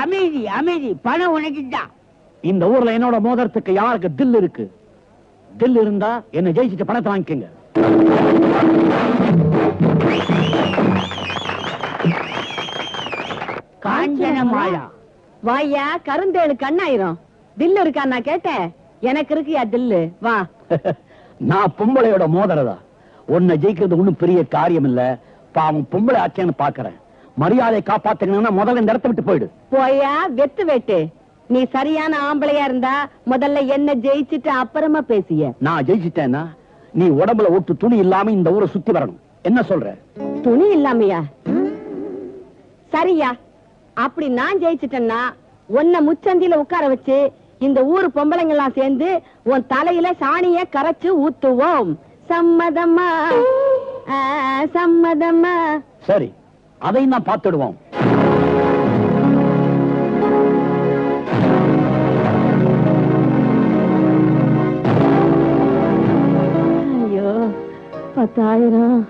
அமைதி அமைதி, பணம் உனக்குதான். இந்த ஊர்ல என்னோட மோதிரத்துக்கு யாருக்கு தில் இருக்கு? தில் இருந்தா என்ன ஜெயிச்சுட்டு பணத்தை வாங்கிக்கங்க. காஞ்சனமாலா வாயா, கருந்தேழு கண்ணாயிரம். தில்லு இருக்கா? நான் கேட்டேன். எனக்கு இருக்குயா தில்லு, வா. நான் பொம்பளையோட மோதிரதா. உன்னை ஜெயிக்கிறது ஒண்ணும் பெரிய காரியம் இல்ல. பாவம் பொம்பளை ஆச்சேன்னு பாக்குறேன். மரியாதை காப்பாத்தணும்னா முதல்ல இந்த இடத்தை விட்டு போயிடு. போயா வெத்து வெட்டு. நீ சரியான ஆம்பளையா இருந்தா முதல்ல என்ன ஜெயிச்சுட்டு அப்புறமா பேசிய. நான் ஜெயிச்சுட்டேன்னா நீ உடம்புல ஒட்டு துணி இல்லாம இந்த ஊரை சுத்தி வரணும். என்ன சொல்ற? துணி இல்லாமையா? சரியா, அப்படி நான் ஜெயிச்சுட்டேன்னா உன்னை முச்சந்தில உட்கார வச்சு இந்த ஊரு பொம்பளைங்க எல்லாம் சேர்ந்து உன் தலையில சாணிய கரைச்சு ஊத்துவோம். சம்மதமா? சம்மதமா? சரி, அதையும் நான் பார்த்துடுவோம். ஐயோ, 10,000.